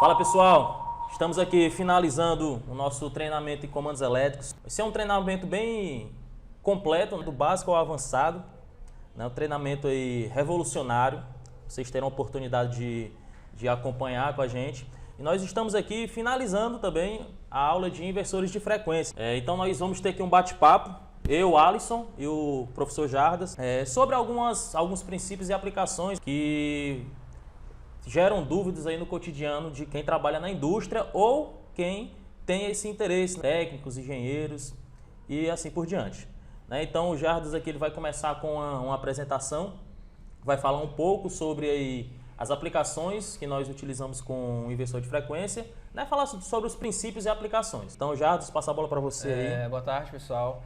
Fala pessoal, estamos aqui finalizando o nosso treinamento em comandos elétricos. Esse é um treinamento bem completo, do básico ao avançado, né? Um treinamento aí revolucionário. Vocês terão a oportunidade de acompanhar com a gente. E nós estamos aqui finalizando também a aula de inversores de frequência. Então nós vamos ter aqui um bate-papo, eu, Alisson e o professor Jardas, sobre alguns princípios e aplicações que geram dúvidas aí no cotidiano de quem trabalha na indústria ou quem tem esse interesse, técnicos, engenheiros e assim por diante. Então o Jardas aqui ele vai começar com uma apresentação, vai falar um pouco sobre aí as aplicações que nós utilizamos com o inversor de frequência, falar sobre os princípios e aplicações. Então, Jardas, passa a bola para você aí. Boa tarde, pessoal.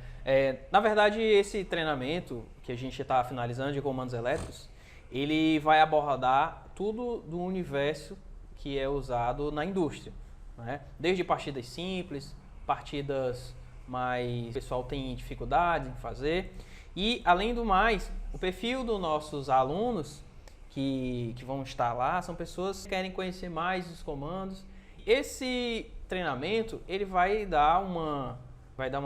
Na verdade, esse treinamento que a gente está finalizando de comandos elétricos, ele vai abordar tudo do universo que é usado na indústria, né? Desde partidas simples, partidas mais o pessoal tem dificuldade em fazer. E, além do mais, o perfil dos nossos alunos que vão estar lá são pessoas que querem conhecer mais os comandos. Esse treinamento ele vai dar uma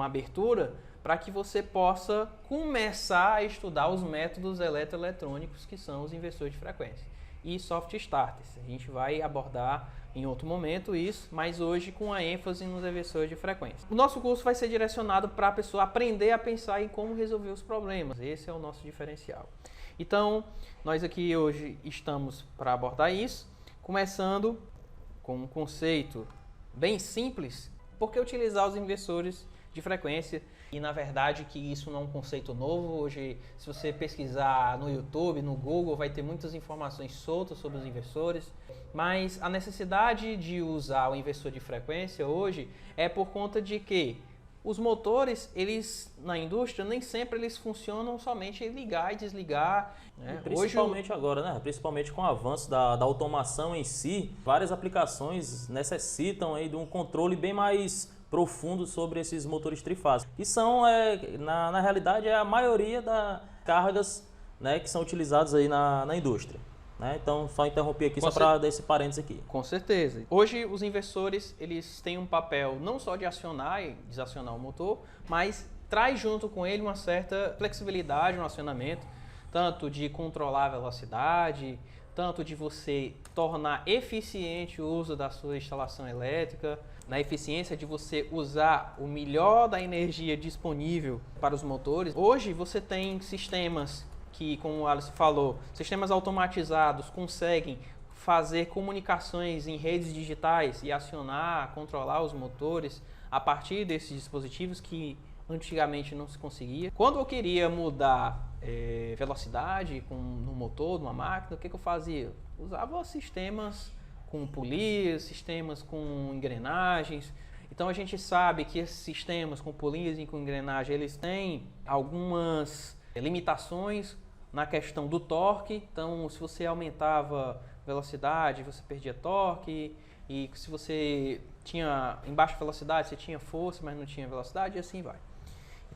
abertura para que você possa começar a estudar os métodos eletroeletrônicos que são os inversores de frequência e soft starters. A gente vai abordar em outro momento isso, mas hoje com a ênfase nos inversores de frequência. O nosso curso vai ser direcionado para a pessoa aprender a pensar em como resolver os problemas. Esse é o nosso diferencial. Então, nós aqui hoje estamos para abordar isso, começando com um conceito bem simples, por que utilizar os inversores de frequência? E na verdade que isso não é um conceito novo. Hoje, se você pesquisar no YouTube, no Google, vai ter muitas informações soltas sobre os inversores. Mas a necessidade de usar o inversor de frequência hoje é por conta de que os motores, eles na indústria, nem sempre eles funcionam somente em ligar e desligar. Principalmente agora, principalmente com o avanço da automação em si, várias aplicações necessitam aí de um controle bem mais profundo sobre esses motores trifásicos, que são, na realidade, a maioria das cargas que são utilizadas aí na indústria. Então, só interromper aqui só para dar esse parênteses aqui. Com certeza. Hoje, os inversores eles têm um papel não só de acionar e desacionar o motor, mas traz junto com ele uma certa flexibilidade no acionamento, tanto de controlar a velocidade, tanto de você tornar eficiente o uso da sua instalação elétrica, na eficiência de você usar o melhor da energia disponível para os motores. Hoje você tem sistemas que, como o Alisson falou, sistemas automatizados conseguem fazer comunicações em redes digitais e acionar, controlar os motores a partir desses dispositivos que antigamente não se conseguia. Quando eu queria mudar velocidade no motor, numa máquina, o que eu fazia? Usava sistemas com polias, sistemas com engrenagens. Então a gente sabe que esses sistemas com polias e com engrenagem, eles têm algumas limitações na questão do torque. Então, se você aumentava velocidade, você perdia torque, e se você tinha em baixa velocidade, você tinha força, mas não tinha velocidade, e assim vai.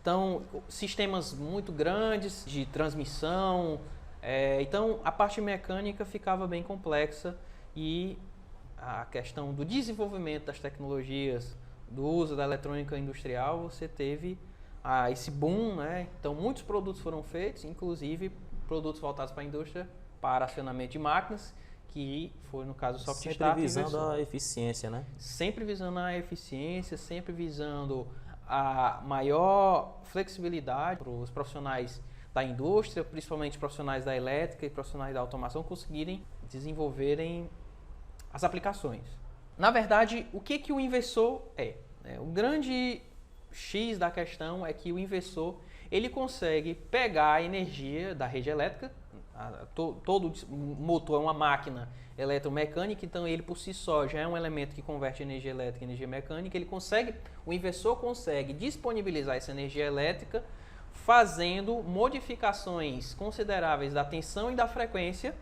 Então, sistemas muito grandes de transmissão, então a parte mecânica ficava bem complexa e a questão do desenvolvimento das tecnologias, do uso da eletrônica industrial, você teve esse boom, Então, muitos produtos foram feitos, inclusive produtos voltados para a indústria, para acionamento de máquinas, que foi, no caso, o soft start. Sempre visando a eficiência, Sempre visando a eficiência, sempre visando a maior flexibilidade para os profissionais da indústria, principalmente profissionais da elétrica e profissionais da automação, conseguirem desenvolverem as aplicações. Na verdade, o que o inversor é? O grande X da questão é que o inversor ele consegue pegar a energia da rede elétrica. Todo motor é uma máquina eletromecânica, então ele por si só já é um elemento que converte energia elétrica em energia mecânica. O inversor consegue disponibilizar essa energia elétrica fazendo modificações consideráveis da tensão e da frequência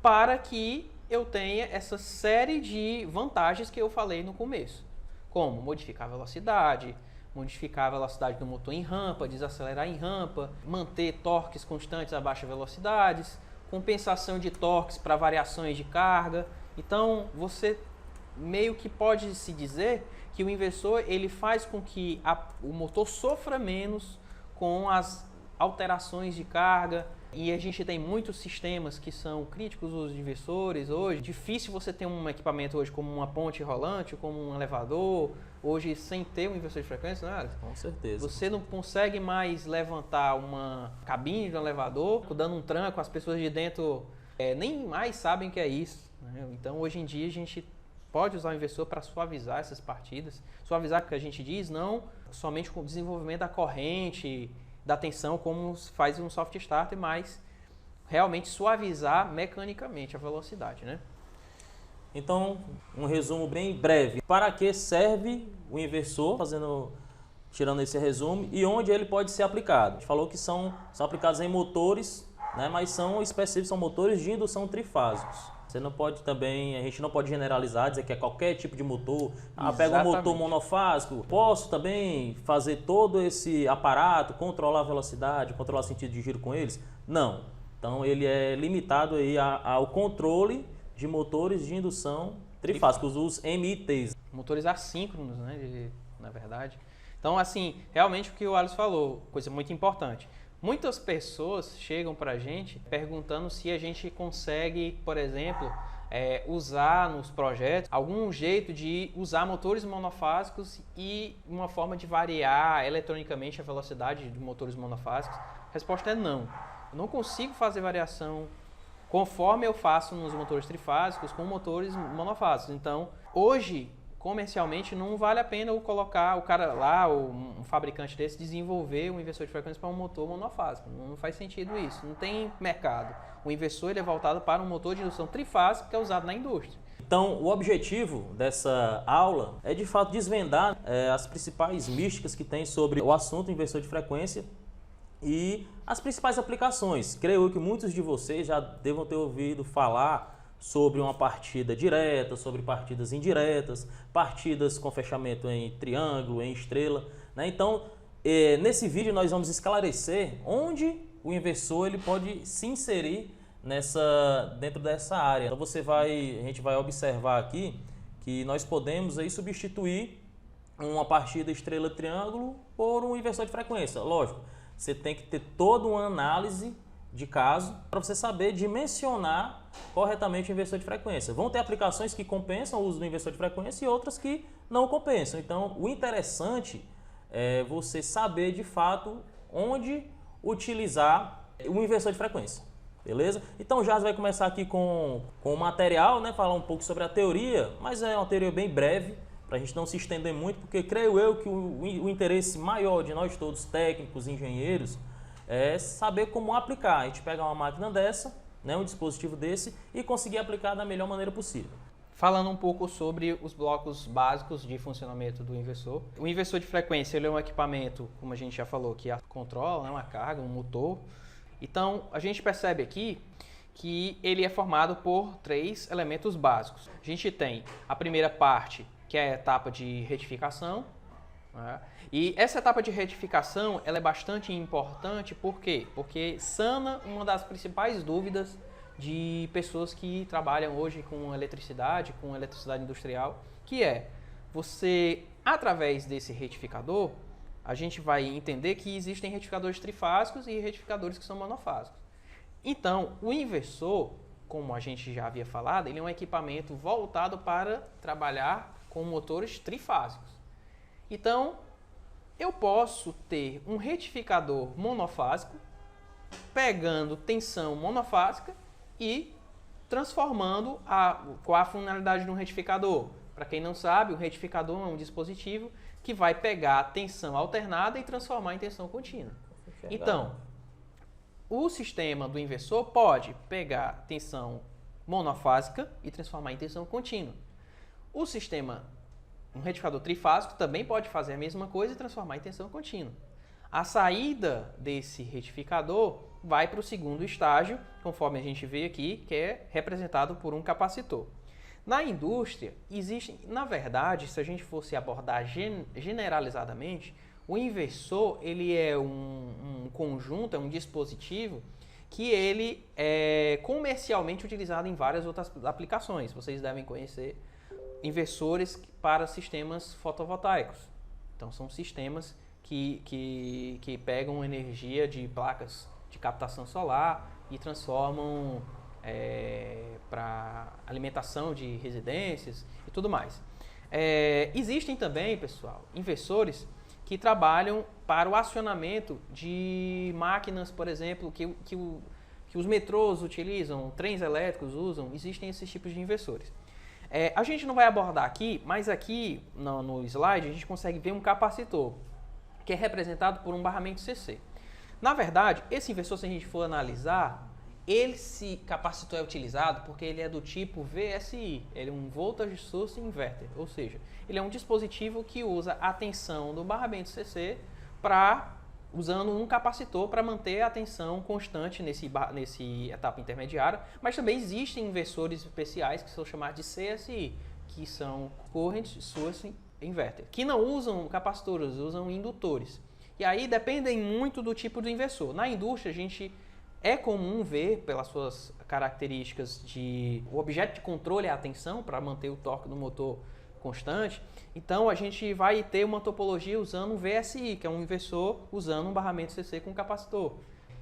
para que eu tenha essa série de vantagens que eu falei no começo, como modificar a velocidade do motor em rampa, desacelerar em rampa, manter torques constantes a baixas velocidades, compensação de torques para variações de carga. Então, você meio que pode se dizer que o inversor ele faz com que o motor sofra menos com as alterações de carga, e a gente tem muitos sistemas que são críticos os inversores hoje. Difícil você ter um equipamento hoje como uma ponte rolante, como um elevador, hoje sem ter um inversor de frequência, não é? Com certeza. Você não consegue mais levantar uma cabine de um elevador, dando um tranco, as pessoas de dentro nem mais sabem o que é isso, né? Então, hoje em dia, a gente pode usar o inversor para suavizar essas partidas. Suavizar, o que a gente diz, não somente com o desenvolvimento da corrente, da tensão, como faz um soft starter, mas realmente suavizar mecanicamente a velocidade, né? Então, um resumo bem breve. Para que serve o inversor, tirando esse resumo, e onde ele pode ser aplicado? A gente falou que são aplicados em motores, né, mas são específicos, são motores de indução trifásicos. Você não pode também, a gente não pode generalizar, dizer que é qualquer tipo de motor. Pega um motor monofásico, posso também fazer todo esse aparato, controlar a velocidade, controlar o sentido de giro com eles? Não. Então ele é limitado aí ao controle de motores de indução trifásicos, os MITs. Motores assíncronos, né, na verdade. Então, assim, realmente o que o Alisson falou, coisa muito importante. Muitas pessoas chegam para a gente perguntando se a gente consegue, por exemplo, usar nos projetos algum jeito de usar motores monofásicos e uma forma de variar eletronicamente a velocidade de motores monofásicos. A resposta é não. Eu não consigo fazer variação conforme eu faço nos motores trifásicos com motores monofásicos. Então, hoje, comercialmente, não vale a pena eu colocar o cara lá, um fabricante desse, desenvolver um inversor de frequência para um motor monofásico. Não faz sentido isso, não tem mercado. O inversor ele é voltado para um motor de indução trifásico que é usado na indústria. Então, o objetivo dessa aula é, de fato, desvendar as principais místicas que tem sobre o assunto inversor de frequência e as principais aplicações. Creio que muitos de vocês já devam ter ouvido falar sobre uma partida direta, sobre partidas indiretas, partidas com fechamento em triângulo, em estrela, né? Então, nesse vídeo nós vamos esclarecer onde o inversor ele pode se inserir dentro dessa área. Então a gente vai observar aqui que nós podemos aí substituir uma partida estrela-triângulo por um inversor de frequência. Lógico, você tem que ter toda uma análise de caso para você saber dimensionar corretamente o inversor de frequência. Vão ter aplicações que compensam o uso do inversor de frequência e outras que não compensam. Então, o interessante é você saber de fato onde utilizar o inversor de frequência. Beleza? Então, o Jazz vai começar aqui com o material, né? Falar um pouco sobre a teoria, mas é uma teoria bem breve, para a gente não se estender muito, porque creio eu que o interesse maior de nós todos, técnicos, engenheiros, é saber como aplicar. A gente pega uma máquina dessa, né, um dispositivo desse, e conseguir aplicar da melhor maneira possível. Falando um pouco sobre os blocos básicos de funcionamento do inversor. O inversor de frequência ele é um equipamento, como a gente já falou, que controla, né, uma carga, um motor. Então, a gente percebe aqui que ele é formado por 3 elementos básicos. A gente tem a primeira parte, que é a etapa de retificação, né? E essa etapa de retificação ela é bastante importante, por quê? Porque sana uma das principais dúvidas de pessoas que trabalham hoje com eletricidade industrial, que é, você, através desse retificador, a gente vai entender que existem retificadores trifásicos e retificadores que são monofásicos. Então, o inversor, como a gente já havia falado, ele é um equipamento voltado para trabalhar com motores trifásicos. Então, eu posso ter um retificador monofásico, pegando tensão monofásica e transformando com a funcionalidade de um retificador. Para quem não sabe, o retificador é um dispositivo que vai pegar a tensão alternada e transformar em tensão contínua. Então, o sistema do inversor pode pegar tensão monofásica e transformar em tensão contínua. Um retificador trifásico também pode fazer a mesma coisa e transformar em tensão contínua. A saída desse retificador vai para o segundo estágio, conforme a gente vê aqui, que é representado por um capacitor. Na indústria, na verdade, se a gente fosse abordar generalizadamente, o inversor ele é um conjunto, é um dispositivo que ele é comercialmente utilizado em várias outras aplicações. Vocês devem conhecer inversores para sistemas fotovoltaicos. Então, são sistemas que pegam energia de placas de captação solar e transformam para alimentação de residências e tudo mais. Existem também, pessoal, inversores que trabalham para o acionamento de máquinas, por exemplo, que os metrôs utilizam, trens elétricos usam. Existem esses tipos de inversores. A gente não vai abordar aqui, mas aqui no slide a gente consegue ver um capacitor, que é representado por um barramento CC. Na verdade, esse inversor, se a gente for analisar, esse capacitor é utilizado porque ele é do tipo VSI, ele é um Voltage Source Inverter, ou seja, ele é um dispositivo que usa a tensão do barramento CC usando um capacitor para manter a tensão constante nesse etapa intermediária, mas também existem inversores especiais que são chamados de CSI, que são Current Source Inverter, que não usam capacitores, usam indutores. E aí dependem muito do tipo do inversor. Na indústria, é comum ver, pelas suas características o objeto de controle é a tensão, para manter o torque do motor constante. Então, a gente vai ter uma topologia usando um VSI, que é um inversor usando um barramento CC com capacitor.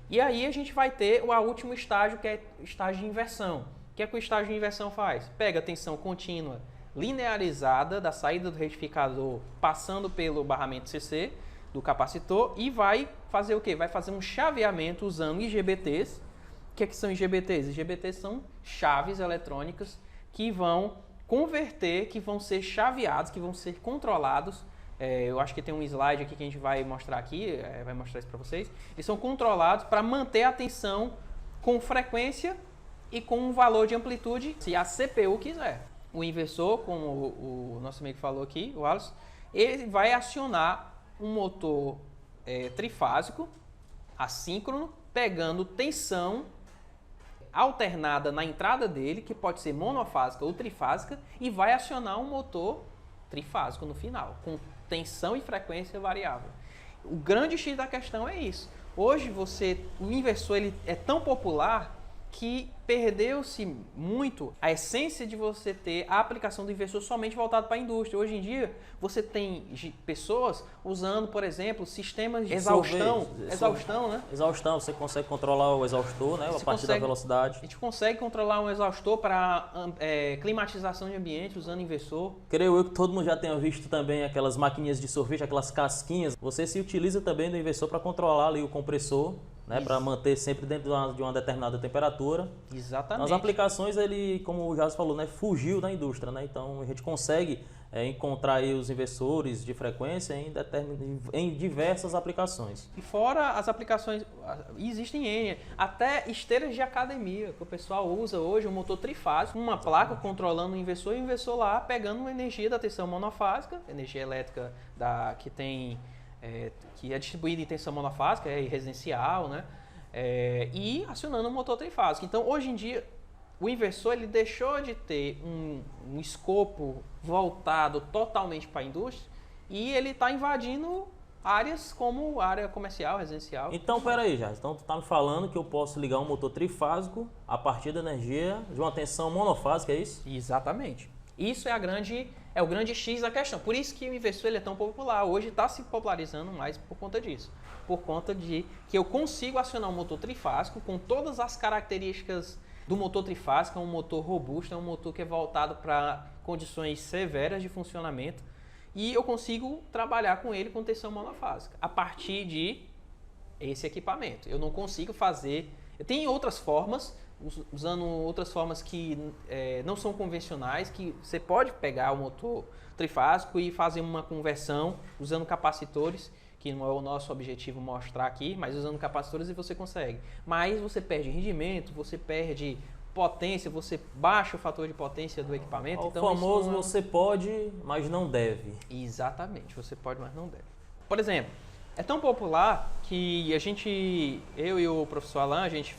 E aí a gente vai ter o último estágio, que é o estágio de inversão. O que é que o estágio de inversão faz? Pega a tensão contínua linearizada da saída do retificador, passando pelo barramento CC do capacitor, e vai fazer o quê? Vai fazer um chaveamento usando IGBTs. O que são IGBTs? IGBTs são chaves eletrônicas que vão converter, que vão ser chaveados, que vão ser controlados. Eu acho que tem um slide aqui que a gente vai mostrar aqui, vai mostrar isso para vocês. Eles são controlados para manter a tensão com frequência e com um valor de amplitude, se a CPU quiser. O inversor, como o nosso amigo falou aqui, o Wallace, ele vai acionar um motor trifásico, assíncrono, pegando tensão alternada na entrada dele, que pode ser monofásica ou trifásica, e vai acionar um motor trifásico no final, com tensão e frequência variável. O grande X da questão é isso. Hoje o inversor ele é tão popular que perdeu-se muito a essência de você ter a aplicação do inversor somente voltado para a indústria. Hoje em dia, você tem pessoas usando, por exemplo, sistemas de exaustão, né? Exaustão, você consegue controlar o exaustor, né? A partir da velocidade. A gente consegue controlar um exaustor para climatização de ambiente usando inversor. Creio eu que todo mundo já tenha visto também aquelas maquininhas de sorvete, aquelas casquinhas. Você se utiliza também do inversor para controlar ali o compressor, né, para manter sempre dentro de uma determinada temperatura. Exatamente. Nas aplicações, ele, como o Jazz falou, né, fugiu da indústria, né? Então a gente consegue encontrar aí os inversores de frequência em diversas aplicações. E fora as aplicações, existem N, até esteiras de academia, que o pessoal usa hoje, um motor trifásico, uma placa controlando o inversor, e o inversor lá pegando energia da tensão monofásica, energia elétrica que é distribuída em tensão monofásica, residencial, né? E acionando o motor trifásico. Então, hoje em dia, o inversor ele deixou de ter um escopo voltado totalmente para a indústria e ele está invadindo áreas como área comercial, residencial. Então, peraí, já. Então, tu está me falando que eu posso ligar um motor trifásico a partir da energia de uma tensão monofásica, é isso? Exatamente. Isso é o grande X da questão. Por isso que o inversor ele é tão popular. Hoje está se popularizando mais por conta disso. Por conta de que eu consigo acionar um motor trifásico com todas as características do motor trifásico. É um motor robusto, é um motor que é voltado para condições severas de funcionamento. E eu consigo trabalhar com ele com tensão monofásica a partir de esse equipamento. Eu não consigo fazer... Tem outras formas, usando outras formas que não são convencionais, que você pode pegar o motor trifásico e fazer uma conversão usando capacitores, que não é o nosso objetivo mostrar aqui, mas usando capacitores e você consegue. Mas você perde rendimento, você perde potência, você baixa o fator de potência do equipamento. O então, famoso você pode, mas não deve. Exatamente, você pode, mas não deve. Por exemplo, é tão popular que eu e o professor Alan, a gente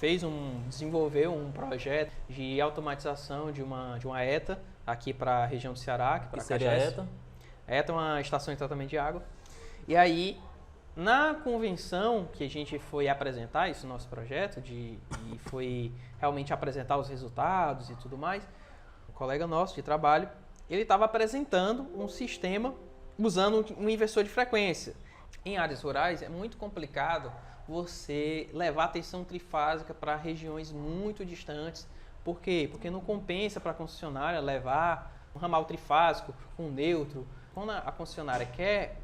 desenvolveu um projeto de automatização de uma ETA aqui para a região do Ceará. Que seria a ETA? A ETA é uma estação de tratamento de água. E aí Na convenção que a gente foi apresentar isso, nosso projeto, e foi realmente apresentar os resultados e tudo mais, um colega nosso de trabalho, ele estava apresentando um sistema usando um inversor de frequência. Em áreas rurais é muito complicado você levar a tensão trifásica para regiões muito distantes. Por quê? Porque não compensa para a concessionária levar um ramal trifásico, um neutro. Quando a concessionária quer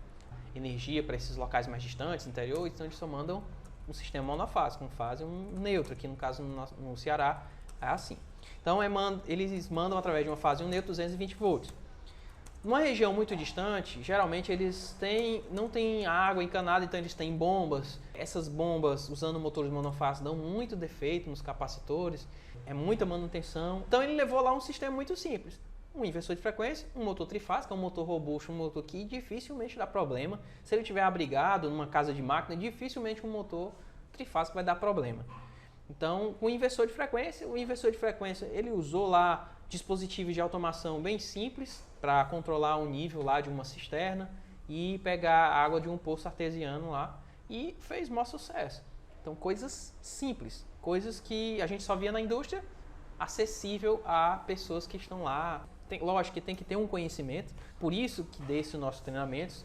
energia para esses locais mais distantes, interior, então eles só mandam um sistema monofásico, um fase e um neutro. Aqui no caso no Ceará é assim. Então eles mandam através de uma fase e um neutro 220 volts. Numa região muito distante, geralmente eles não têm água encanada, então eles têm bombas. Essas bombas, usando motores monofásicos, dão muito defeito nos capacitores, é muita manutenção. Então ele levou lá um sistema muito simples. Um inversor de frequência, um motor trifásico, um motor robusto, um motor que dificilmente dá problema. Se ele estiver abrigado numa casa de máquina, dificilmente um motor trifásico vai dar problema. Então, o inversor de frequência, ele usou lá dispositivos de automação bem simples para controlar o nível lá de uma cisterna e pegar a água de um poço artesiano lá e fez maior sucesso. Então, coisas simples, coisas que a gente só via na indústria, acessível a pessoas que estão lá. Lógico que tem que ter um conhecimento, por isso que desse os nossos treinamentos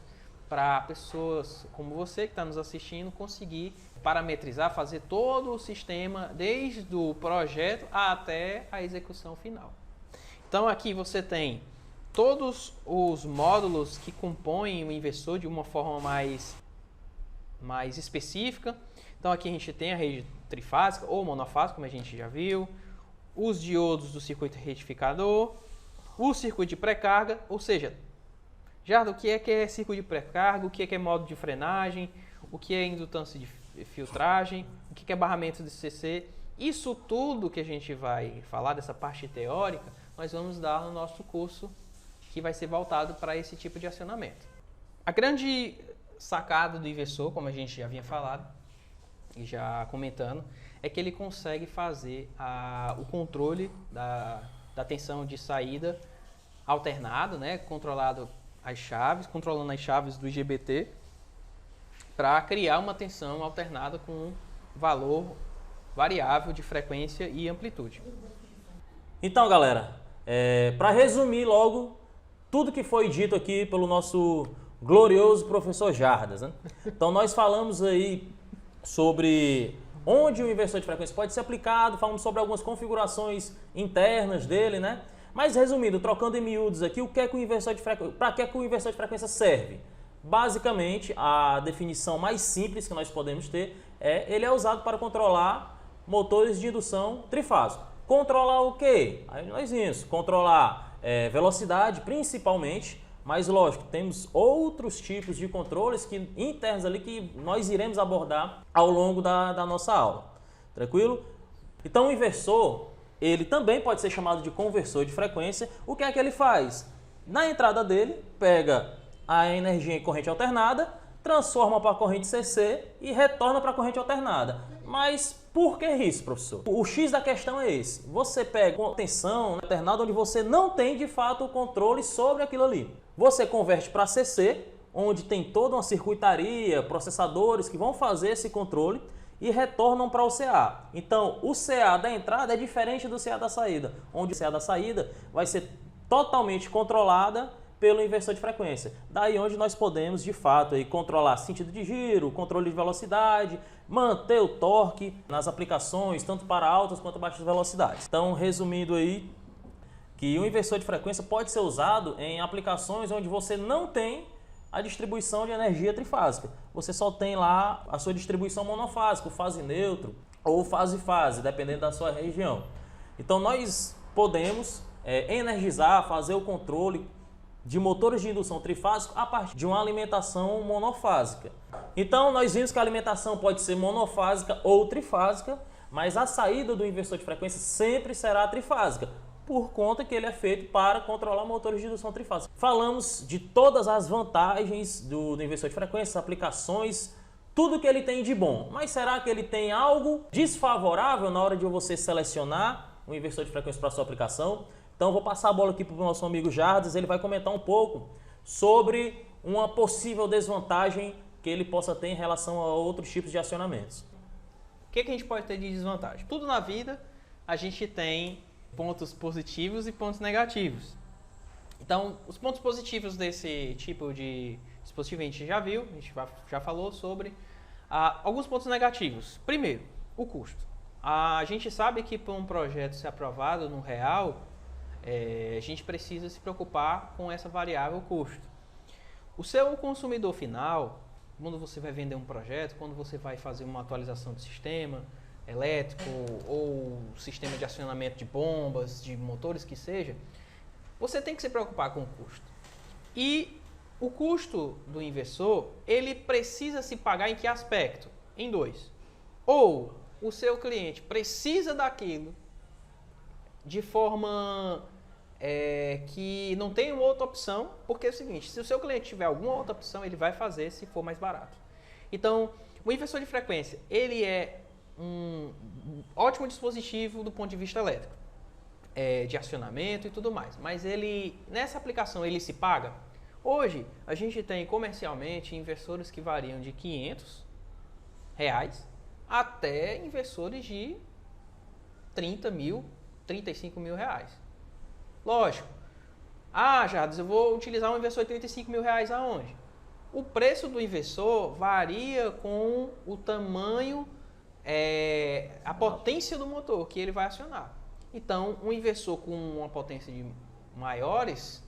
para pessoas como você que está nos assistindo conseguir parametrizar, fazer todo o sistema desde o projeto até a execução final. Então aqui você tem todos os módulos que compõem o inversor de uma forma mais específica. Então aqui a gente tem a rede trifásica ou monofásica, como a gente já viu, os diodos do circuito retificador, o circuito de pré-carga, ou seja, Jardim, o que é circuito de pré-carga, o que é modo de frenagem, o que é indutância de filtragem, o que é barramento de CC. Isso tudo que a gente vai falar dessa parte teórica, nós vamos dar no nosso curso que vai ser voltado para esse tipo de acionamento. A grande sacada do inversor, como a gente já vinha falado e já comentando, é que ele consegue fazer o controle da tensão de saída alternado, né, controlando as chaves do IGBT, para criar uma tensão alternada com valor variável de frequência e amplitude. Então, galera, para resumir logo tudo que foi dito aqui pelo nosso glorioso professor Jardas, né? Então, nós falamos aí sobre onde o inversor de frequência pode ser aplicado, falamos sobre algumas configurações internas dele, né? Mas resumindo, trocando em miúdos aqui, para que o inversor de frequência serve? Basicamente, a definição mais simples que nós podemos ter ele é usado para controlar motores de indução trifásico. Controlar o quê? Aí nós vimos, controlar velocidade principalmente, mas lógico, temos outros tipos de controles internos ali que nós iremos abordar ao longo da nossa aula. Tranquilo? Então o inversor, ele também pode ser chamado de conversor de frequência. O que é que ele faz? Na entrada dele, pega a energia em corrente alternada, transforma para a corrente CC e retorna para a corrente alternada. Mas por que isso, professor? O X da questão é esse. Você pega uma tensão alternada onde você não tem de fato o controle sobre aquilo ali. Você converte para CC, onde tem toda uma circuitaria, processadores que vão fazer esse controle e retornam para o CA. Então, o CA da entrada é diferente do CA da saída, onde o CA da saída vai ser totalmente controlada pelo inversor de frequência. Daí onde nós podemos, de fato, controlar sentido de giro, controle de velocidade, manter o torque nas aplicações, tanto para altas quanto baixas velocidades. Então, resumindo aí, que o inversor de frequência pode ser usado em aplicações onde você não tem a distribuição de energia trifásica. Você só tem lá a sua distribuição monofásica, fase neutro ou fase-fase, dependendo da sua região. Então, nós podemos energizar, fazer o controle de motores de indução trifásico a partir de uma alimentação monofásica. Então, nós vimos que a alimentação pode ser monofásica ou trifásica, mas a saída do inversor de frequência sempre será trifásica, por conta que ele é feito para controlar motores de indução trifásica. Falamos de todas as vantagens do inversor de frequência, aplicações, tudo que ele tem de bom. Mas será que ele tem algo desfavorável na hora de você selecionar um inversor de frequência para sua aplicação? Então, vou passar a bola aqui para o nosso amigo Jardas, ele vai comentar um pouco sobre uma possível desvantagem que ele possa ter em relação a outros tipos de acionamentos. O que a gente pode ter de desvantagem? Tudo na vida a gente tem pontos positivos e pontos negativos. Então, os pontos positivos desse tipo de dispositivo a gente já viu, a gente já falou sobre. Alguns pontos negativos. Primeiro, o custo. A gente sabe que para um projeto ser aprovado no real, a gente precisa se preocupar com essa variável custo. O seu consumidor final, quando você vai vender um projeto, quando você vai fazer uma atualização de sistema elétrico ou sistema de acionamento de bombas, de motores que seja, você tem que se preocupar com o custo. E o custo do inversor, ele precisa se pagar em que aspecto? Em dois. Ou o seu cliente precisa daquilo de forma que não tem outra opção, porque é o seguinte, se o seu cliente tiver alguma outra opção, ele vai fazer se for mais barato. Então, o inversor de frequência, ele é um ótimo dispositivo do ponto de vista elétrico, de acionamento e tudo mais, mas ele, nessa aplicação, ele se paga? Hoje, a gente tem comercialmente inversores que variam de R$500 até inversores de 30 mil, 35 mil reais. Lógico. Jades, eu vou utilizar um inversor de 35 mil reais aonde? O preço do inversor varia com o tamanho, a potência do motor que ele vai acionar. Então, um inversor com uma potência de maiores,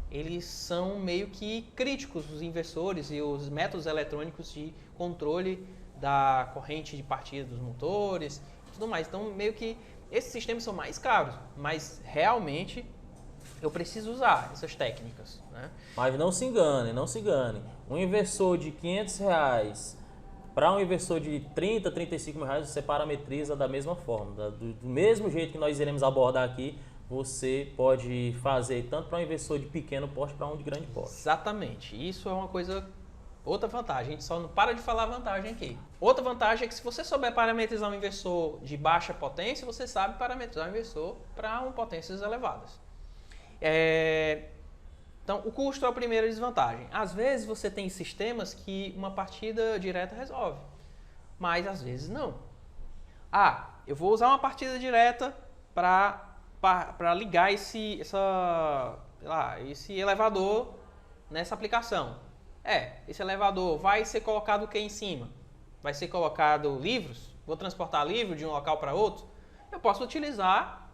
eles são meio que críticos, os inversores e os métodos eletrônicos de controle da corrente de partida dos motores e tudo mais. Então, meio que esses sistemas são mais caros, mas realmente eu preciso usar essas técnicas, né? Mas não se engane, não se engane. Um inversor de R$500 para um inversor de 30, 35 mil reais, você parametriza da mesma forma. Do mesmo jeito que nós iremos abordar aqui, você pode fazer tanto para um inversor de pequeno porte para um de grande porte. Exatamente. Isso é uma coisa, outra vantagem. A gente só não para de falar vantagem aqui. Outra vantagem é que se você souber parametrizar um inversor de baixa potência, você sabe parametrizar um inversor para potências elevadas. Então, o custo é a primeira desvantagem. Às vezes você tem sistemas que uma partida direta resolve, mas às vezes não. Eu vou usar uma partida direta para ligar esse elevador nessa aplicação. Esse elevador vai ser colocado o que em cima? Vai ser colocado livros? Vou transportar livro de um local para outro? Eu posso utilizar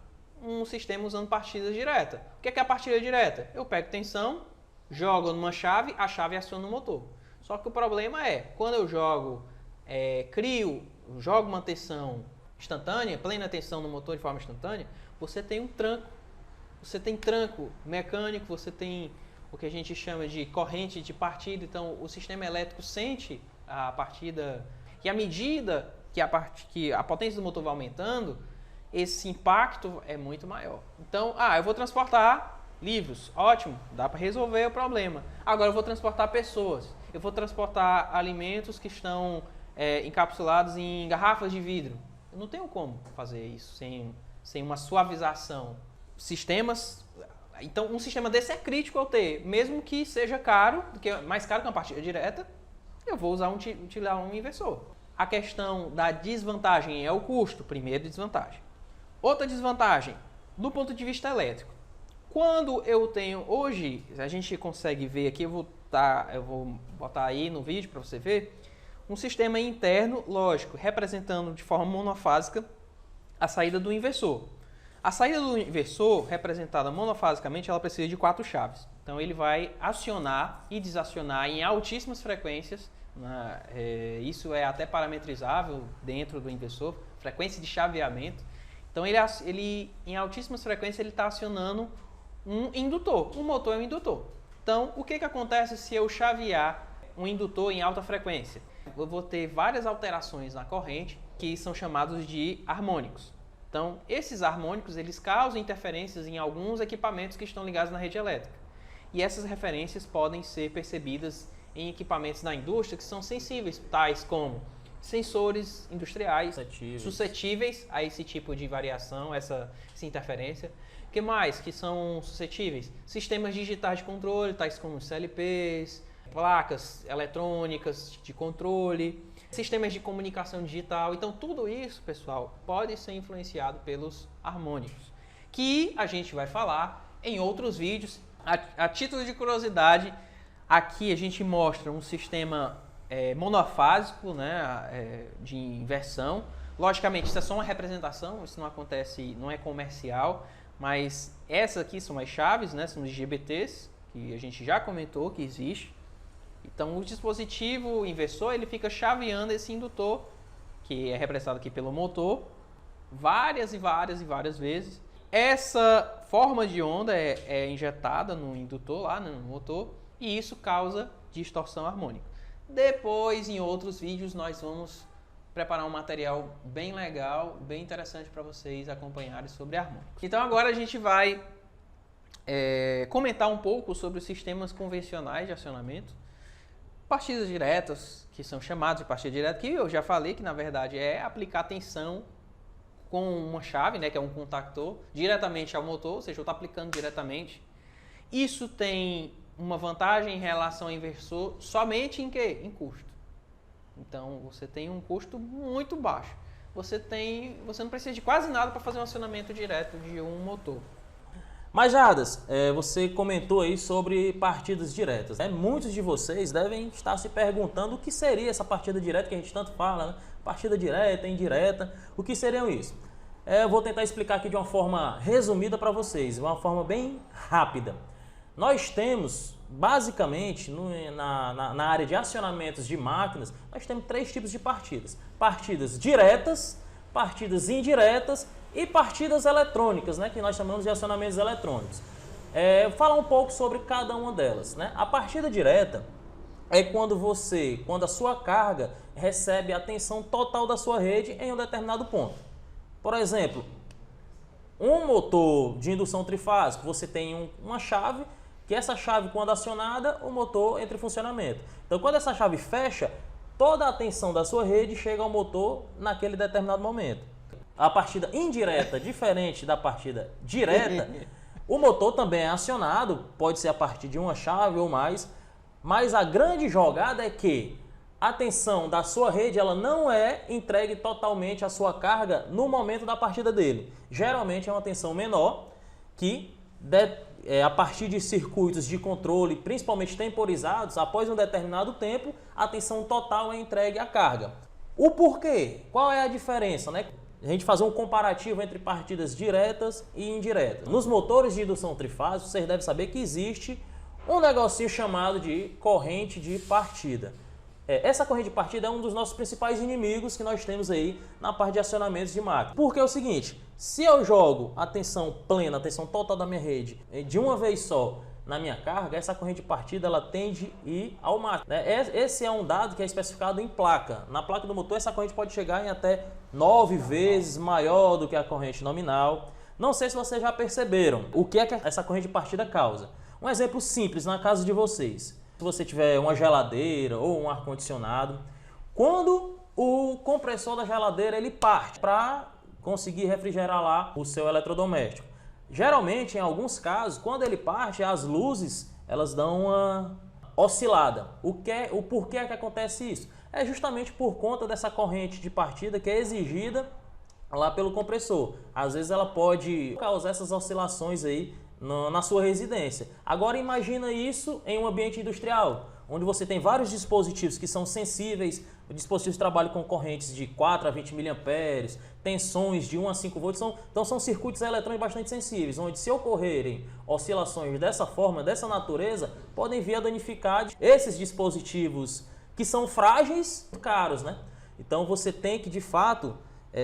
um sistema usando partida direta. O que é a partida direta? Eu pego tensão, jogo numa chave, a chave aciona o motor. Só que o problema é, quando eu jogo, jogo uma tensão instantânea, plena tensão no motor de forma instantânea, você tem um tranco. Você tem tranco mecânico, você tem o que a gente chama de corrente de partida. Então, o sistema elétrico sente a partida, e à medida que a potência do motor vai aumentando, esse impacto é muito maior. Então, eu vou transportar livros, ótimo, dá para resolver o problema. Agora eu vou transportar pessoas, eu vou transportar alimentos que estão encapsulados em garrafas de vidro. Eu não tenho como fazer isso sem uma suavização. Então, um sistema desse é crítico eu ter, mesmo que seja caro, mais caro que uma partida direta, eu vou utilizar um inversor. A questão da desvantagem é o custo, primeira desvantagem. Outra desvantagem, do ponto de vista elétrico. Quando eu tenho, hoje, a gente consegue ver aqui, eu vou botar aí no vídeo para você ver, um sistema interno, lógico, representando de forma monofásica a saída do inversor. A saída do inversor, representada monofasicamente, ela precisa de 4 chaves. Então ele vai acionar e desacionar em altíssimas frequências, isso é até parametrizável dentro do inversor, frequência de chaveamento. Então ele em altíssimas frequências ele está acionando um indutor. O motor é um indutor. Então o que acontece se eu chavear um indutor em alta frequência? Eu vou ter várias alterações na corrente que são chamados de harmônicos. Então esses harmônicos eles causam interferências em alguns equipamentos que estão ligados na rede elétrica. E essas referências podem ser percebidas em equipamentos da indústria que são sensíveis, tais como sensores industriais suscetíveis a esse tipo de variação, essa interferência. O que mais que são suscetíveis? Sistemas digitais de controle, tais como os CLPs, placas eletrônicas de controle, sistemas de comunicação digital. Então tudo isso, pessoal, pode ser influenciado pelos harmônicos, que a gente vai falar em outros vídeos. A título de curiosidade, aqui a gente mostra um sistema monofásico, né, de inversão. Logicamente, isso é só uma representação, isso não acontece, não é comercial, mas essas aqui são as chaves, né, são os GBTs, que a gente já comentou que existe. Então, o dispositivo inversor, ele fica chaveando esse indutor, que é representado aqui pelo motor, várias e várias vezes. Essa forma de onda é injetada no indutor, lá no motor, e isso causa distorção harmônica. Depois, em outros vídeos, nós vamos preparar um material bem legal, bem interessante para vocês acompanharem sobre harmônicos. Então, agora a gente vai comentar um pouco sobre os sistemas convencionais de acionamento. Partidas diretas, que são chamados de partida direta, que eu já falei que na verdade é aplicar tensão com uma chave, né, que é um contactor, diretamente ao motor, ou seja, eu estou aplicando diretamente. Isso tem uma vantagem em relação ao inversor somente em quê? Em custo. Então você tem um custo muito baixo. Você não precisa de quase nada para fazer um acionamento direto de um motor. Mas, Jadas, você comentou aí sobre partidas diretas, né? Muitos de vocês devem estar se perguntando o que seria essa partida direta que a gente tanto fala, né? Partida direta, indireta, o que seriam isso? Eu vou tentar explicar aqui de uma forma resumida para vocês, uma forma bem rápida. Nós temos, basicamente, na área de acionamentos de máquinas, nós temos 3 tipos de partidas. Partidas diretas, partidas indiretas e partidas eletrônicas, né, que nós chamamos de acionamentos eletrônicos. Vou falar um pouco sobre cada uma delas, né? A partida direta é quando a sua carga recebe a tensão total da sua rede em um determinado ponto. Por exemplo, um motor de indução trifásico, você tem uma chave, que essa chave, quando acionada, o motor entra em funcionamento. Então, quando essa chave fecha, toda a tensão da sua rede chega ao motor naquele determinado momento. A partida indireta, diferente da partida direta, o motor também é acionado, pode ser a partir de uma chave ou mais, mas a grande jogada é que a tensão da sua rede ela não é entregue totalmente à sua carga no momento da partida dele. Geralmente é uma tensão menor que, a partir de circuitos de controle, principalmente temporizados, após um determinado tempo, a tensão total é entregue à carga. O porquê? Qual é a diferença, né? A gente fazer um comparativo entre partidas diretas e indiretas. Nos motores de indução trifásica, vocês devem saber que existe um negocinho chamado de corrente de partida. Essa corrente de partida é um dos nossos principais inimigos que nós temos aí na parte de acionamentos de máquina. Porque é o seguinte, se eu jogo a tensão plena, a tensão total da minha rede de uma vez só na minha carga, essa corrente de partida ela tende a ir ao máximo. Esse é um dado que é especificado em placa. Na placa do motor essa corrente pode chegar em até 9 vezes maior do que a corrente nominal. Não sei se vocês já perceberam o que é que essa corrente de partida causa. Um exemplo simples na casa de vocês. Se você tiver uma geladeira ou um ar-condicionado, quando o compressor da geladeira ele parte para conseguir refrigerar lá o seu eletrodoméstico. Geralmente, em alguns casos, quando ele parte, as luzes elas dão uma oscilada. O porquê é que acontece isso? É justamente por conta dessa corrente de partida que é exigida lá pelo compressor. Às vezes ela pode causar essas oscilações aí na sua residência. Agora imagina isso em um ambiente industrial, onde você tem vários dispositivos que são sensíveis, dispositivos que trabalham com correntes de 4 a 20 mA, tensões de 1 a 5 volts, então são circuitos eletrônicos bastante sensíveis, onde se ocorrerem oscilações dessa forma, dessa natureza, podem vir a danificar esses dispositivos que são frágeis e caros, né? Então você tem que de fato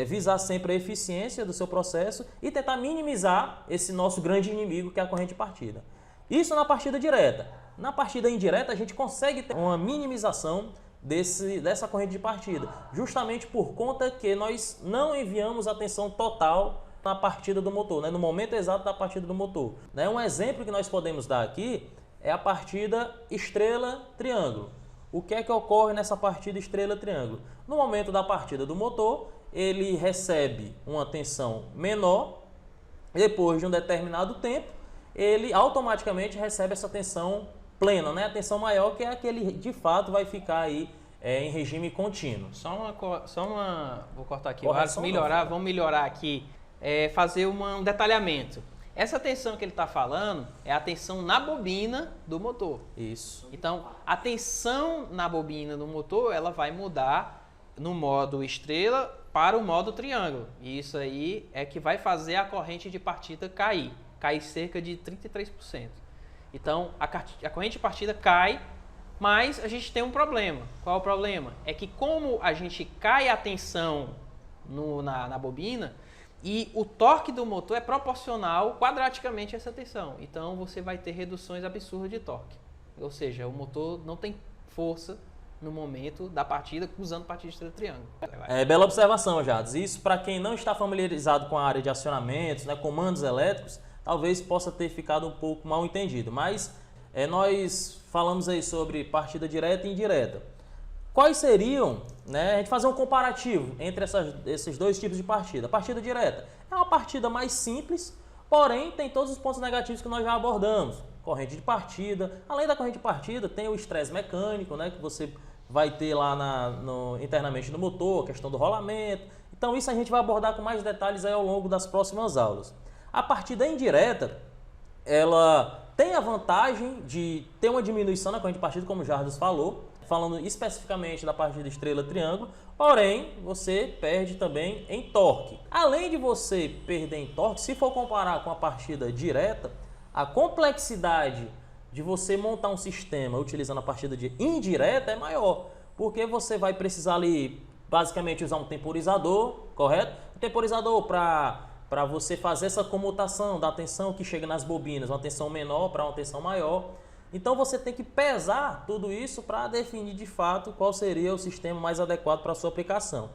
visar sempre a eficiência do seu processo e tentar minimizar esse nosso grande inimigo que é a corrente de partida. Isso na partida direta. Na partida indireta a gente consegue ter uma minimização dessa corrente de partida, justamente por conta que nós não enviamos a tensão total na partida do motor, né? No momento exato da partida do motor. Um exemplo que nós podemos dar aqui é a partida estrela-triângulo. O que é que ocorre nessa partida estrela-triângulo? No momento da partida do motor, ele recebe uma tensão menor, depois de um determinado tempo, ele automaticamente recebe essa tensão plena, né? A tensão maior, que é aquele de fato vai ficar aí em regime contínuo. Vou cortar aqui, vamos melhorar aqui, fazer um detalhamento. Essa tensão que ele está falando é a tensão na bobina do motor. Isso. Então, a tensão na bobina do motor, ela vai mudar no modo estrela para o modo triângulo. E isso aí é que vai fazer a corrente de partida cair cerca de 33%. Então, a corrente de partida cai, mas a gente tem um problema. Qual é o problema? É que como a gente cai a tensão na bobina, e o torque do motor é proporcional quadraticamente a essa tensão. Então, você vai ter reduções absurdas de torque. Ou seja, o motor não tem força no momento da partida usando partida de estrela triângulo. Bela observação, Jades. Isso, para quem não está familiarizado com a área de acionamentos, né, comandos elétricos, talvez possa ter ficado um pouco mal entendido. Mas nós falamos aí sobre partida direta e indireta. Quais seriam, né, a gente fazer um comparativo entre esses dois tipos de partida. A partida direta é uma partida mais simples, porém tem todos os pontos negativos que nós já abordamos. Corrente de partida, além da corrente de partida tem o estresse mecânico, né, que você vai ter lá internamente no motor, a questão do rolamento. Então isso a gente vai abordar com mais detalhes aí ao longo das próximas aulas. A partida indireta, ela tem a vantagem de ter uma diminuição na corrente de partida, como o Jardim falou, falando especificamente da partida estrela-triângulo, porém você perde também em torque. Além de você perder em torque, se for comparar com a partida direta, a complexidade de você montar um sistema utilizando a partida indireta é maior, porque você vai precisar ali basicamente usar um temporizador, correto? Um temporizador para você fazer essa comutação da tensão que chega nas bobinas, uma tensão menor para uma tensão maior. Então você tem que pesar tudo isso para definir de fato qual seria o sistema mais adequado para a sua aplicação.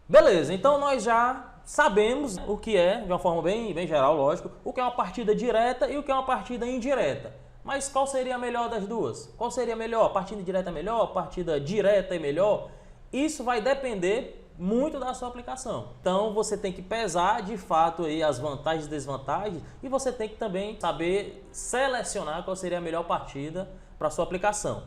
Beleza, então nós já sabemos o que é, de uma forma bem geral, lógico, o que é uma partida direta e o que é uma partida indireta. Mas qual seria a melhor das duas? Qual seria melhor? A partida indireta é melhor? A partida direta é melhor? Isso vai depender muito da sua aplicação. Então você tem que pesar de fato aí as vantagens e desvantagens e você tem que também saber selecionar qual seria a melhor partida para a sua aplicação.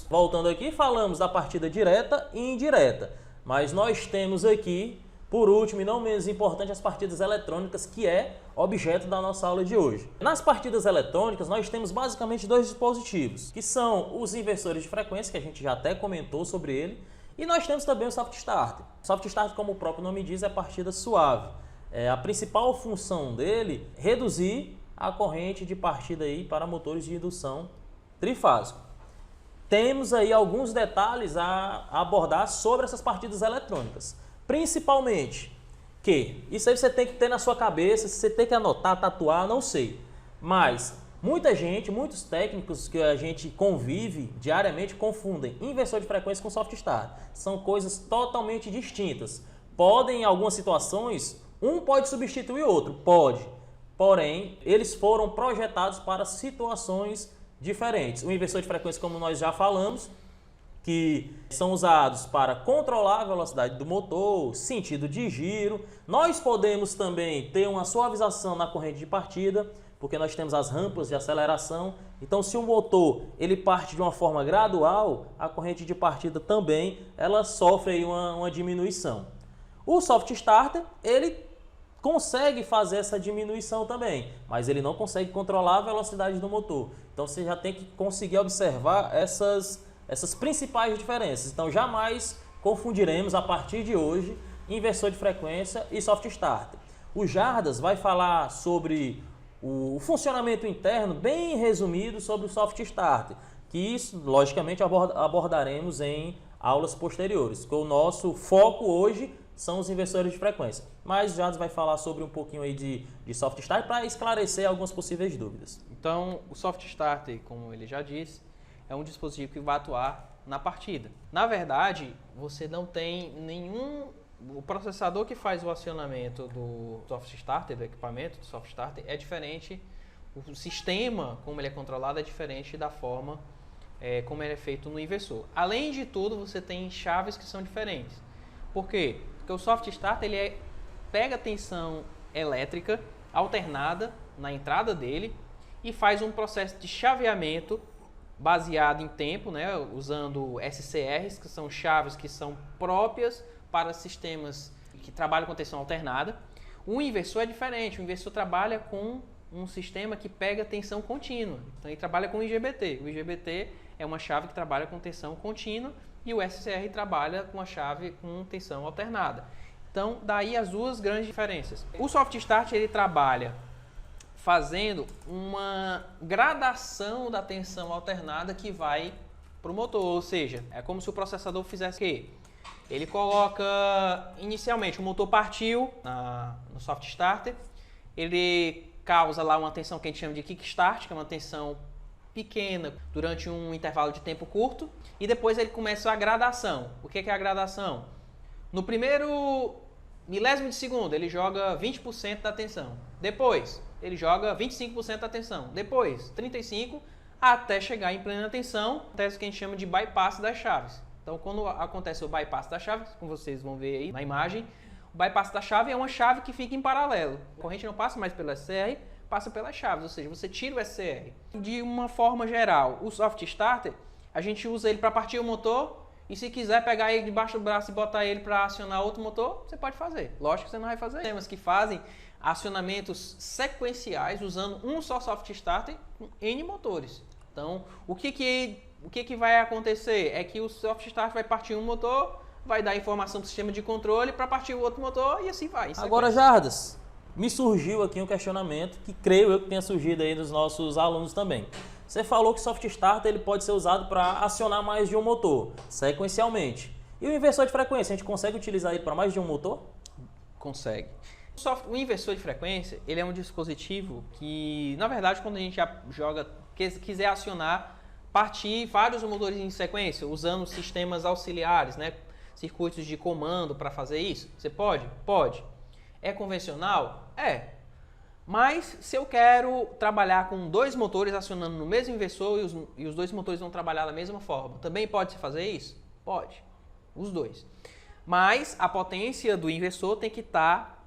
Voltando aqui, falamos da partida direta e indireta, mas nós temos aqui, por último e não menos importante, as partidas eletrônicas, que é objeto da nossa aula de hoje. Nas partidas eletrônicas nós temos basicamente dois dispositivos, que são os inversores de frequência, que a gente já até comentou sobre ele, e nós temos também o soft starter. O soft starter, como o próprio nome diz, é partida suave. A principal função dele é reduzir a corrente de partida aí para motores de indução trifásico. Temos aí alguns detalhes a abordar sobre essas partidas eletrônicas. Principalmente que isso aí você tem que ter na sua cabeça, você tem que anotar, tatuar, não sei. Mas muitos técnicos que a gente convive diariamente confundem inversor de frequência com soft start. São coisas totalmente distintas. Podem, em algumas situações, um pode substituir o outro, pode. Porém, eles foram projetados para situações diferentes. O inversor de frequência, como nós já falamos, que são usados para controlar a velocidade do motor, sentido de giro. Nós podemos também ter uma suavização na corrente de partida, porque nós temos as rampas de aceleração. Então, se o motor ele parte de uma forma gradual, a corrente de partida também ela sofre aí uma diminuição. O soft starter ele consegue fazer essa diminuição também, mas ele não consegue controlar a velocidade do motor. Então, você já tem que conseguir observar essas principais diferenças. Então, jamais confundiremos a partir de hoje inversor de frequência e soft starter. O Jardas vai falar sobre o funcionamento interno, bem resumido, sobre o soft starter, que isso, logicamente, abordaremos em aulas posteriores, que o nosso foco hoje são os inversores de frequência. Mas o Jardas vai falar sobre um pouquinho aí de soft starter para esclarecer algumas possíveis dúvidas. Então, o soft starter, como ele já disse, é um dispositivo que vai atuar na partida. Na verdade, você não tem nenhum... O processador que faz o acionamento do soft starter, do equipamento do soft starter, é diferente. O sistema, como ele é controlado, é diferente da forma como ele é feito no inversor. Além de tudo, você tem chaves que são diferentes. Por quê? Porque o soft starter ele pega tensão elétrica alternada na entrada dele e faz um processo de chaveamento baseado em tempo, né, usando SCRs, que são chaves que são próprias para sistemas que trabalham com tensão alternada. O inversor é diferente, o inversor trabalha com um sistema que pega tensão contínua, então ele trabalha com o IGBT. O IGBT é uma chave que trabalha com tensão contínua e o SCR trabalha com a chave com tensão alternada. Então, daí as duas grandes diferenças. O Soft Start ele trabalha fazendo uma gradação da tensão alternada que vai para o motor, ou seja, é como se o processador fizesse o quê? Ele coloca, inicialmente, o motor partiu no Soft Starter, ele causa lá uma tensão que a gente chama de kickstart, que é uma tensão pequena durante um intervalo de tempo curto, e depois ele começa a gradação. O que é a gradação? No primeiro milésimo de segundo, ele joga 20% da tensão. Depois, ele joga 25% da tensão. Depois, 35%, até chegar em plena tensão, acontece o que a gente chama de bypass das chaves. Então, quando acontece o bypass da chave, como vocês vão ver aí na imagem, o bypass da chave é uma chave que fica em paralelo. A corrente não passa mais pelo SCR, passa pelas chaves, ou seja, você tira o SCR. De uma forma geral, o Soft Starter, a gente usa ele para partir o motor, e se quiser pegar ele debaixo do braço e botar ele para acionar outro motor, você pode fazer. Lógico que você não vai fazer. Temos que fazem acionamentos sequenciais usando um só Soft Starter com N motores. Então, o que vai acontecer é que o Soft Start vai partir um motor, vai dar informação para o sistema de controle para partir o outro motor e assim vai. Agora, Jardas, me surgiu aqui um questionamento que creio eu que tenha surgido aí dos nossos alunos também. Você falou que o Soft Starter ele pode ser usado para acionar mais de um motor, sequencialmente. E o inversor de frequência, a gente consegue utilizar ele para mais de um motor? Consegue. O inversor de frequência, ele é um dispositivo que, na verdade, quando a gente quiser acionar, partir vários motores em sequência, usando sistemas auxiliares, né? Circuitos de comando para fazer isso, você pode? Pode. É convencional? É. Mas se eu quero trabalhar com dois motores acionando no mesmo inversor e os dois motores vão trabalhar da mesma forma, também pode-se fazer isso? Pode. Os dois. Mas a potência do inversor tem que estar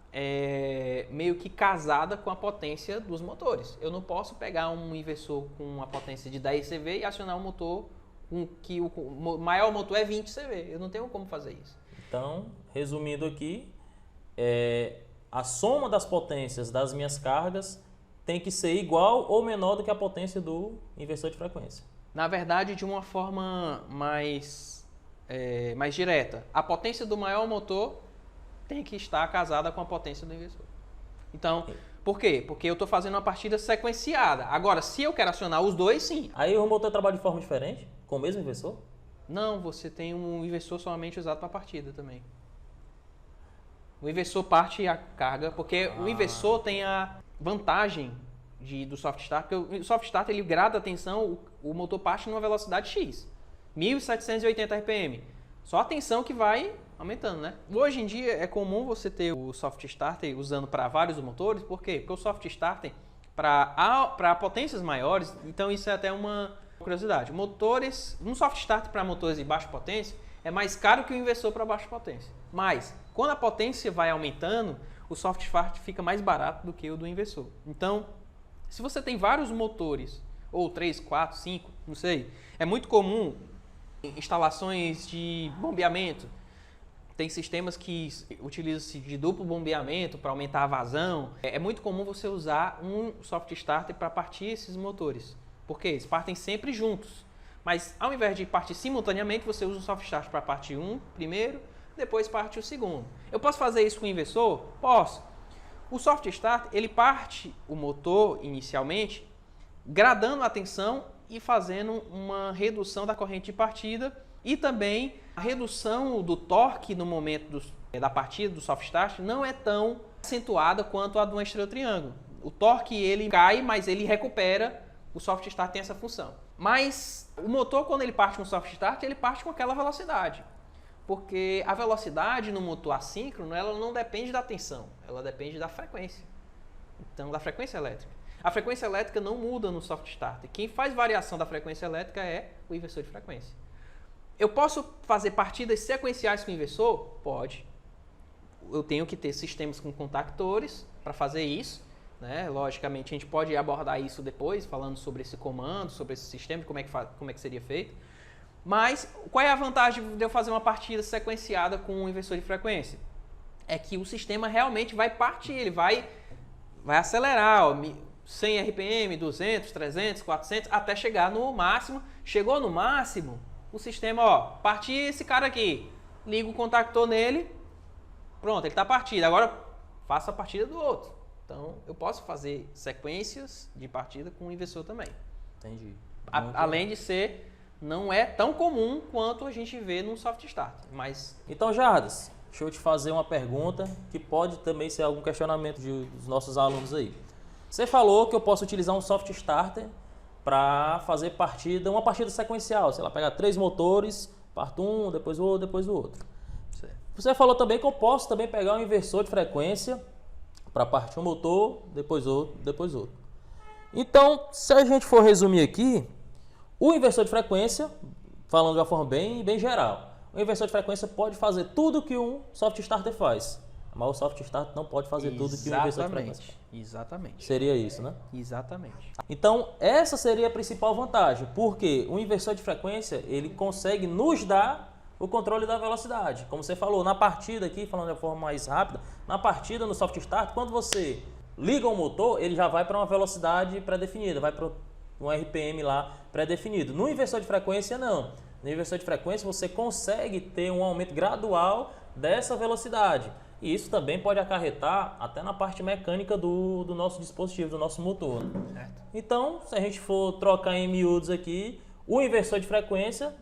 meio que casada com a potência dos motores. Eu não posso pegar um inversor com uma potência de 10 CV e acionar um motor que o maior motor é 20 CV. Eu não tenho como fazer isso. Então, resumindo aqui, a soma das potências das minhas cargas tem que ser igual ou menor do que a potência do inversor de frequência. Na verdade, de uma forma mais direta, a potência do maior motor tem que estar casada com a potência do inversor. Então, por quê? Porque eu estou fazendo uma partida sequenciada. Agora, se eu quero acionar os dois, sim. Aí o motor trabalha de forma diferente, com o mesmo inversor? Não, você tem um inversor somente usado para partida também. O inversor parte a carga, porque o inversor tem a vantagem do Soft Start, porque o Soft Start ele grada a tensão, o motor parte numa velocidade X, 1780 RPM. Só a tensão que vai aumentando, né? Hoje em dia é comum você ter o Soft Starter usando para vários motores, por quê? Porque o Soft Starter, para potências maiores, então isso é até uma curiosidade. Um Soft Starter para motores de baixa potência é mais caro que o inversor para baixa potência. Mas, quando a potência vai aumentando, o Soft Start fica mais barato do que o do inversor. Então, se você tem vários motores, ou 3, 4, 5, não sei, é muito comum instalações de bombeamento. Tem sistemas que utilizam-se de duplo bombeamento para aumentar a vazão. É muito comum você usar um Soft Starter para partir esses motores. Por quê? Eles partem sempre juntos. Mas ao invés de partir simultaneamente, você usa o Soft Starter para partir um primeiro, depois parte o segundo. Eu posso fazer isso com o inversor? Posso. O Soft Starter, ele parte o motor inicialmente, gradando a tensão e fazendo uma redução da corrente de partida e também a redução do torque no momento da partida do Soft Start não é tão acentuada quanto a de uma estrela triângulo. O torque ele cai, mas ele recupera. O Soft Start tem essa função. Mas o motor, quando ele parte com o Soft Start, ele parte com aquela velocidade. Porque a velocidade no motor assíncrono, ela não depende da tensão, ela depende da frequência. Então, da frequência elétrica. A frequência elétrica não muda no Soft Starter. Quem faz variação da frequência elétrica é o inversor de frequência. Eu posso fazer partidas sequenciais com o inversor? Pode. Eu tenho que ter sistemas com contactores para fazer isso. né? Logicamente, a gente pode abordar isso depois, falando sobre esse comando, sobre esse sistema, como é que seria feito. Mas qual é a vantagem de eu fazer uma partida sequenciada com um inversor de frequência? É que o sistema realmente vai partir, ele vai acelerar, ó, 100 RPM, 200, 300, 400, até chegar no máximo. Chegou no máximo, o sistema, ó, parti esse cara aqui, liga o contactor nele, pronto, ele está partido. Agora, faça a partida do outro. Então, eu posso fazer sequências de partida com o inversor também. Entendi. Além de ser, não é tão comum quanto a gente vê num soft start. Mas... Então, Jardas, deixa eu te fazer uma pergunta que pode também ser algum questionamento dos nossos alunos aí. Você falou que eu posso utilizar um soft starter para fazer uma partida sequencial. Sei lá, pegar 3 motores, parto um, depois o outro, depois o outro. Certo. Você falou também que eu posso também pegar um inversor de frequência para partir um motor, depois outro, depois outro. Então, se a gente for resumir aqui, o inversor de frequência, falando de uma forma bem geral, o inversor de frequência pode fazer tudo que um soft starter faz, mas o soft starter não pode fazer tudo que um inversor de frequência. Exatamente. Seria isso, né? Exatamente. Então, essa seria a principal vantagem, porque o inversor de frequência, ele consegue nos dar o controle da velocidade. Como você falou, na partida aqui, falando de forma mais rápida, na partida no soft start, quando você liga o motor, ele já vai para uma velocidade pré-definida, vai para um RPM lá pré-definido. No inversor de frequência, não. No inversor de frequência, você consegue ter um aumento gradual dessa velocidade. E isso também pode acarretar até na parte mecânica do nosso dispositivo, do nosso motor. Certo. Então, se a gente for trocar em miúdos aqui, o inversor de frequência,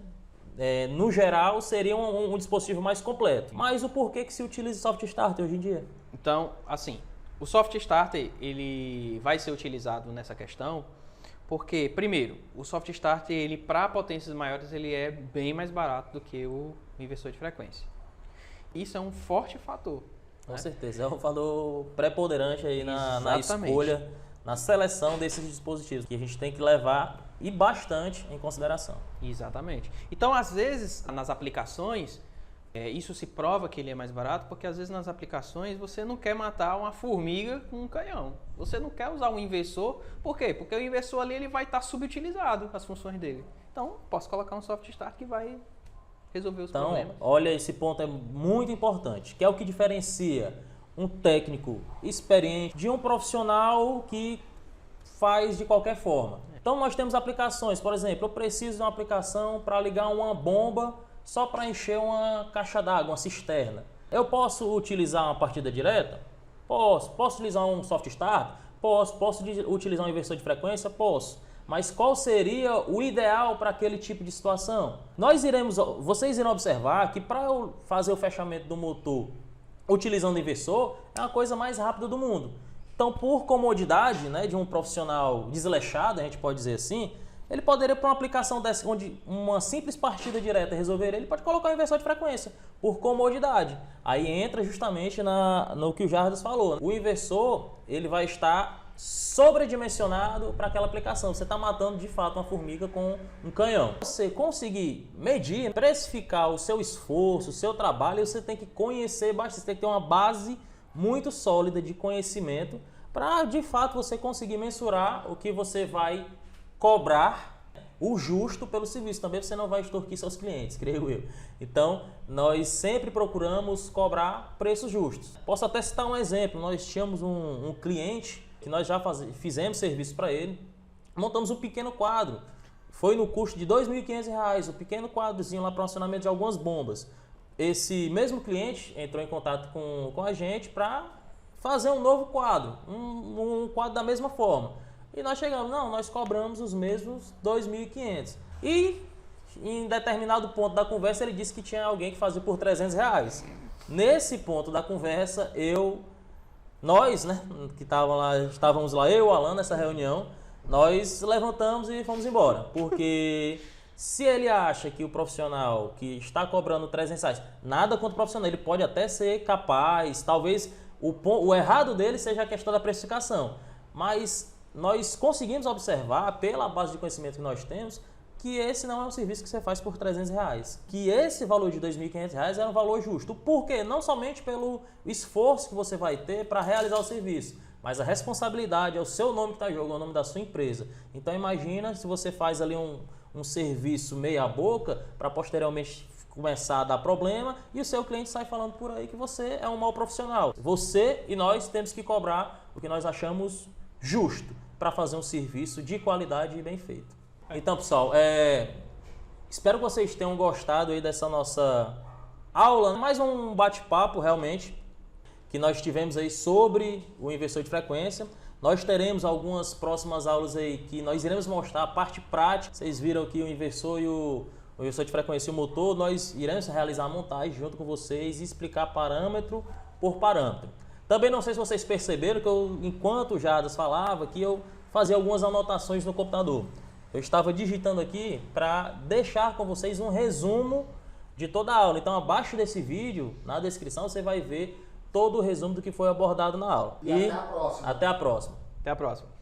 no geral, seria um dispositivo mais completo. Mas o porquê que se utiliza soft starter hoje em dia? Então, assim, o soft starter ele vai ser utilizado nessa questão porque, primeiro, o soft starter, ele para potências maiores, ele é bem mais barato do que o inversor de frequência. Isso é um forte fator. Com certeza, é um fator preponderante aí na escolha, na seleção desses dispositivos, que a gente tem que levar e bastante em consideração. Exatamente. Então, às vezes, nas aplicações, isso se prova que ele é mais barato, porque às vezes nas aplicações você não quer matar uma formiga com um canhão. Você não quer usar um inversor. Por quê? Porque o inversor ali ele vai estar subutilizado, as funções dele. Então, posso colocar um soft start que vai resolver os problemas. Olha, esse ponto é muito importante, que é o que diferencia um técnico experiente de um profissional que faz de qualquer forma. Então, nós temos aplicações, por exemplo, eu preciso de uma aplicação para ligar uma bomba só para encher uma caixa d'água, uma cisterna. Eu posso utilizar uma partida direta? Posso. Posso utilizar um soft start? Posso. Posso utilizar um inversor de frequência? Posso. Mas qual seria o ideal para aquele tipo de situação? Vocês irão observar que para eu fazer o fechamento do motor utilizando o inversor é a coisa mais rápida do mundo. Então, por comodidade, né, de um profissional desleixado, a gente pode dizer assim, ele poderia, para uma aplicação dessa, onde uma simples partida direta resolveria, ele pode colocar um inversor de frequência, por comodidade. Aí entra justamente no que o Jardas falou. O inversor, ele vai estar sobredimensionado para aquela aplicação. Você está matando, de fato, uma formiga com um canhão. Você conseguir medir, precificar o seu esforço, o seu trabalho, você tem que conhecer bastante, você tem que ter uma base muito sólida de conhecimento para, de fato, você conseguir mensurar o que você vai cobrar o justo pelo serviço. Também você não vai extorquir seus clientes, creio eu. Então, nós sempre procuramos cobrar preços justos. Posso até citar um exemplo. Nós tínhamos um cliente que nós já fizemos serviço para ele, montamos um pequeno quadro. Foi no custo de R$ 2.500, o pequeno quadrozinho lá para o acionamento de algumas bombas. Esse mesmo cliente entrou em contato com a gente para fazer um novo quadro, um quadro da mesma forma. E nós chegamos, nós cobramos os mesmos R$ 2.500. E em determinado ponto da conversa ele disse que tinha alguém que fazia por R$ 300. Nesse ponto da conversa, nós, né, que estávamos lá, eu e o Alan nessa reunião, nós levantamos e fomos embora. Porque se ele acha que o profissional que está cobrando R$ 300, nada contra o profissional, ele pode até ser capaz, talvez o errado dele seja a questão da precificação. Mas nós conseguimos observar, pela base de conhecimento que nós temos, que esse não é um serviço que você faz por R$ 300. Que esse valor de R$ 2.500 é um valor justo. Por quê? Não somente pelo esforço que você vai ter para realizar o serviço, mas a responsabilidade é o seu nome que está em jogo, é o nome da sua empresa. Então imagina se você faz ali um serviço meia boca para posteriormente começar a dar problema e o seu cliente sai falando por aí que você é um mau profissional. Você e nós temos que cobrar o que nós achamos justo para fazer um serviço de qualidade e bem feito. Então, pessoal, espero que vocês tenham gostado aí dessa nossa aula, mais um bate-papo realmente que nós tivemos aí sobre o inversor de frequência. Nós teremos algumas próximas aulas aí que nós iremos mostrar a parte prática. Vocês viram aqui o inversor e o inversor de frequência e o motor. Nós iremos realizar a montagem junto com vocês e explicar parâmetro por parâmetro. Também não sei se vocês perceberam que enquanto o Jadas falava, que eu fazia algumas anotações no computador. Eu estava digitando aqui para deixar com vocês um resumo de toda a aula. Então, abaixo desse vídeo, na descrição, você vai ver todo o resumo do que foi abordado na aula. E até a próxima. Até a próxima. Até a próxima.